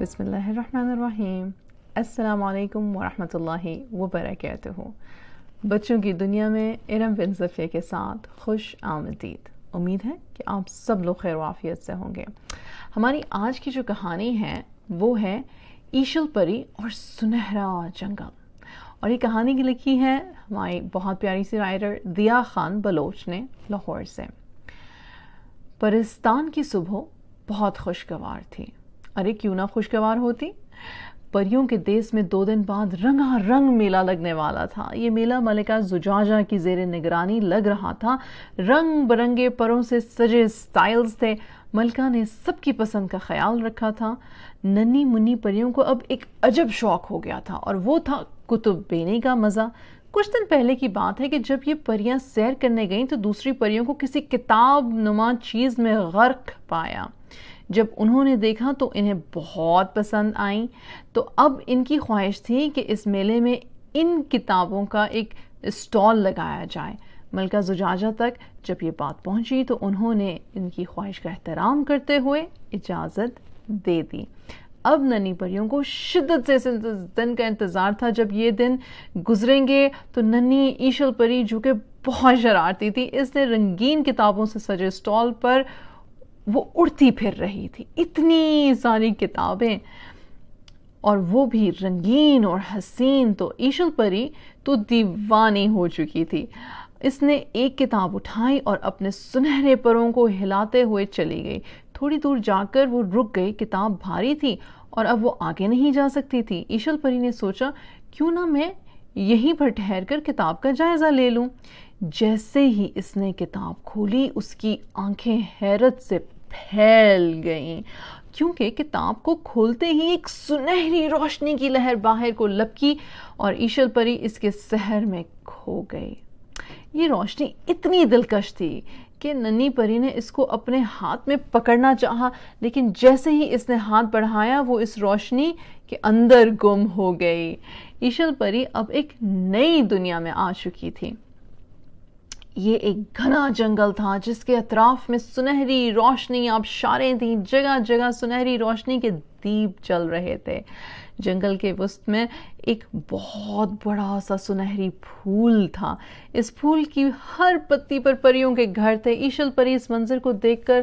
بسم اللہ الرحمن الرحیم۔ السلام علیکم ورحمۃ اللہ وبرکاتہ۔ بچوں کی دنیا میں ارم بن صفیہ کے ساتھ خوش آمدید۔ امید ہے کہ آپ سب لوگ خیر و عافیت سے ہوں گے۔ ہماری آج کی جو کہانی ہے وہ ہے ایشل پری اور سنہرا جنگل، اور یہ کہانی کی لکھی ہے ہماری بہت پیاری سی رائٹر دیا خان بلوچ نے لاہور سے۔ پرستان کی صبح بہت خوشگوار تھی۔ ارے کیوں نہ خوشگوار ہوتی؟ پریوں کے دیس میں 2 دن بعد رنگا رنگ میلہ لگنے والا تھا۔ یہ میلہ ملکہ زجاجہ کی زیر نگرانی لگ رہا تھا۔ رنگ برنگے پروں سے سجے سٹائلز تھے۔ ملکہ نے سب کی پسند کا خیال رکھا تھا۔ ننھی منی پریوں کو اب ایک عجب شوق ہو گیا تھا، اور وہ تھا کتب بینے کا مزہ۔ کچھ دن پہلے کی بات ہے کہ جب یہ پریاں سیر کرنے گئیں تو دوسری پریوں کو کسی کتاب نما چیز میں غرق پایا۔ جب انہوں نے دیکھا تو انہیں بہت پسند آئیں، تو اب ان کی خواہش تھی کہ اس میلے میں ان کتابوں کا ایک اسٹال لگایا جائے۔ ملکہ زجاجہ تک جب یہ بات پہنچی تو انہوں نے ان کی خواہش کا احترام کرتے ہوئے اجازت دے دی۔ اب ننھی پریوں کو شدت سے اس دن کا انتظار تھا جب یہ دن گزریں گے تو ننھی ایشل پری جو کہ بہت شرارتی تھی، اس نے رنگین کتابوں سے سجے اسٹال پر وہ اڑتی پھر رہی تھی۔ اتنی ساری کتابیں، اور وہ بھی رنگین اور حسین، تو ایشل پری تو دیوانی ہو چکی تھی۔ اس نے ایک کتاب اٹھائی اور اپنے سنہرے پروں کو ہلاتے ہوئے چلی گئی۔ تھوڑی دور جا کر وہ رک گئی۔ کتاب بھاری تھی اور اب وہ آگے نہیں جا سکتی تھی۔ ایشل پری نے سوچا کیوں نہ میں یہیں پر ٹھہر کر کتاب کا جائزہ لے لوں۔ جیسے ہی اس نے کتاب کھولی اس کی آنکھیں حیرت سے پھیل گئیں، کیونکہ کتاب کو کھولتے ہی ایک سنہری روشنی کی لہر باہر کو لپکی اور ایشل پری اس کے سحر میں کھو گئی۔ یہ روشنی اتنی دلکش تھی کہ ننھی پری نے اس کو اپنے ہاتھ میں پکڑنا چاہا، لیکن جیسے ہی اس نے ہاتھ بڑھایا وہ اس روشنی کے اندر گم ہو گئی۔ ایشل پری اب ایک نئی دنیا میں آ چکی تھی۔ یہ ایک گھنا جنگل تھا جس کے اطراف میں سنہری روشنی آبشاریں تھیں۔ جگہ جگہ سنہری روشنی کے دیپ جل رہے تھے۔ جنگل کے وسط میں ایک بہت بڑا سا سنہری پھول تھا۔ اس پھول کی ہر پتی پر پریوں کے گھر تھے۔ ایشل پری اس منظر کو دیکھ کر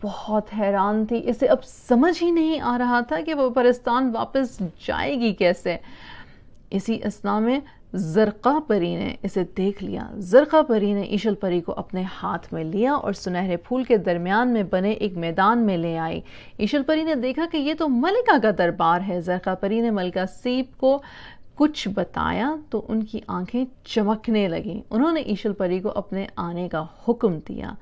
بہت حیران تھی۔ اسے اب سمجھ ہی نہیں آ رہا تھا کہ وہ پرستان واپس جائے گی کیسے۔ اسی اثنا میں زرقا پری نے اسے دیکھ لیا۔ زرقا پری نے ایشل پری کو اپنے ہاتھ میں لیا اور سنہرے پھول کے درمیان میں بنے ایک میدان میں لے آئی۔ ایشل پری نے دیکھا کہ یہ تو ملکہ کا دربار ہے۔ زرقا پری نے ملکہ سیپ کو کچھ بتایا تو ان کی آنکھیں چمکنے لگیں۔ انہوں نے ایشل پری کو اپنے آنے کا حکم دیا۔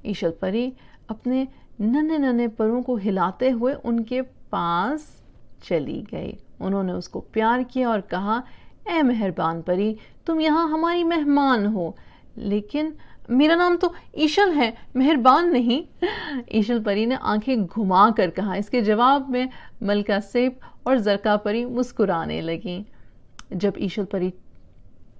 ایشل پری اپنے ننھے ننھے پروں کو ہلاتے ہوئے ان کے پاس چلی گئی۔ انہوں نے اس کو پیار کیا اور کہا، اے مہربان پری، تم یہاں ہماری مہمان ہو، لیکن میرا نام تو ایشل ہے، مہربان نہیں۔ ایشل پری نے آنکھیں گھما کر کہا۔ اس کے جواب میں ملکہ سیپ اور زرقا پری مسکرانے لگیں۔ جب ایشل پری،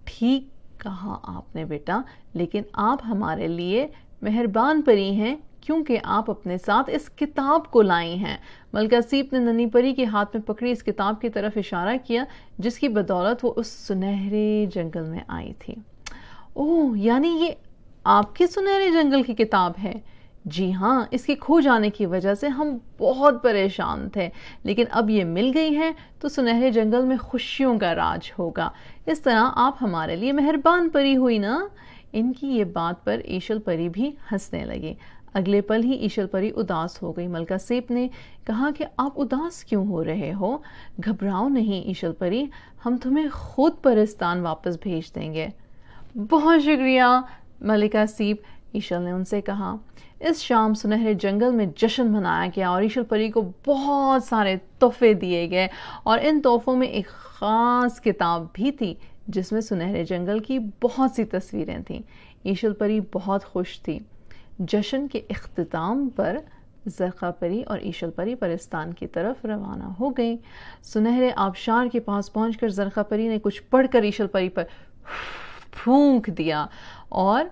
ٹھیک کہا آپ نے بیٹا، لیکن آپ ہمارے لیے مہربان پری ہیں کیونکہ آپ اپنے ساتھ اس کتاب کو لائی ہیں۔ ملکہ سیپ نے ننھی پری کے ہاتھ میں پکڑی اس کتاب کی طرف اشارہ کیا جس کی بدولت وہ اس سنہرے جنگل میں آئی تھی۔ اوہ، یعنی یہ آپ کے سنہرے جنگل کی کتاب ہے؟ جی ہاں، اس کے کھو جانے کی وجہ سے ہم بہت پریشان تھے، لیکن اب یہ مل گئی ہے تو سنہرے جنگل میں خوشیوں کا راج ہوگا۔ اس طرح آپ ہمارے لیے مہربان پری ہوئی نا۔ ان کی یہ بات پر ایشل پری بھی ہنسنے لگی۔ اگلے پل ہی ایشل پری اداس ہو گئی۔ ملکہ سیپ نے کہا کہ آپ اداس کیوں ہو رہے ہو؟ گھبراؤ نہیں ایشل پری، ہم تمہیں خود پرستان واپس بھیج دیں گے۔ بہت شکریہ ملکہ سیپ، ایشل نے ان سے کہا۔ اس شام سنہرے جنگل میں جشن منایا گیا اور ایشل پری کو بہت سارے تحفے دیے گئے، اور ان تحفوں میں ایک خاص کتاب بھی تھی جس میں سنہرے جنگل کی بہت سی تصویریں تھیں۔ ایشل پری بہت خوش تھی۔ جشن کے اختتام پر زرقا پری اور ایشل پری پرستان کی طرف روانہ ہو گئیں۔ سنہرے آبشار کے پاس پہنچ کر زرقا پری نے کچھ پڑھ کر ایشل پری پر پھونک دیا اور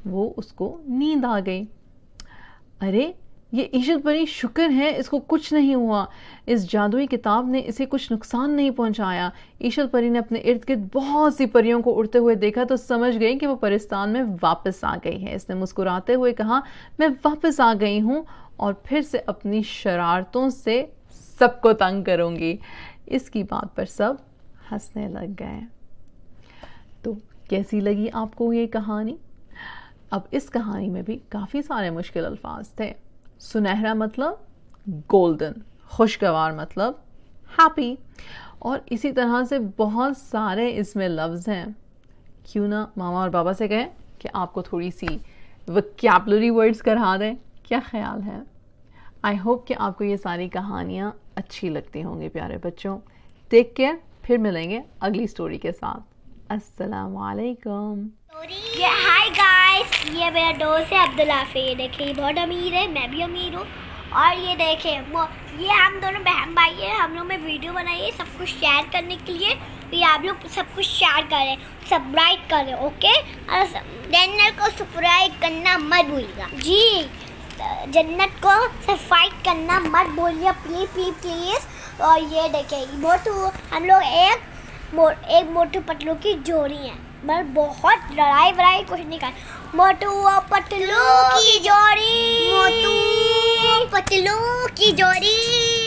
وہ اس کو نیند آ گئی۔ ارے یہ ایشل پری شکر ہے اس کو کچھ نہیں ہوا، اس جادوئی کتاب نے اسے کچھ نقصان نہیں پہنچایا۔ ایشل پری نے اپنے ارد گرد بہت سی پریوں کو اڑتے ہوئے دیکھا تو سمجھ گئی کہ وہ پرستان میں واپس آ گئی ہے۔ اس نے مسکراتے ہوئے کہا میں واپس آ گئی ہوں اور پھر سے اپنی شرارتوں سے سب کو تنگ کروں گی۔ اس کی بات پر سب ہنسنے لگ گئے۔ تو کیسی لگی آپ کو یہ کہانی؟ اب اس کہانی میں بھی کافی سارے مشکل الفاظ تھے۔ سنہرا مطلب گولڈن، خوشگوار مطلب ہیپی، اور اسی طرح سے بہت سارے اس میں لفظ ہیں۔ کیوں نہ ماما اور بابا سے کہیں کہ آپ کو تھوڑی سی وکیبلری ورڈز کرا دیں، کیا خیال ہے؟ آئی ہوپ کہ آپ کو یہ ساری کہانیاں اچھی لگتی ہوں گی پیارے بچوں۔ ٹیک کیئر، پھر ملیں گے اگلی سٹوری کے ساتھ۔ السلام علیکم۔ ہائی گائز، یہ میرا دوست ہے عبدالعافی، یہ دیکھیں یہ بہت امیر ہے، میں بھی امیر ہوں، اور یہ دیکھیں یہ ہم دونوں بہن بھائی ہیں، ہم لوگ نے ویڈیو بنائی ہے سب کچھ شیئر کرنے کے لیے، تو یہ آپ لوگ سب کچھ شیئر کریں، سبسکرائب کریں، اوکے، اور چینل کو سبسکرائب کرنا مت بھولیے گا جی، جنت کو سبسکرائب کرنا مت بھولیے پلیز پلیز پلیز۔ اور یہ دیکھیں موٹو، ہم لوگ ایک موٹو پتلو کی جوڑی ہیں، مگر بہت لڑائی وڑائی کچھ نہیں کر، موٹو پتلو کی جوڑی، موٹو پتلو کی جوڑی۔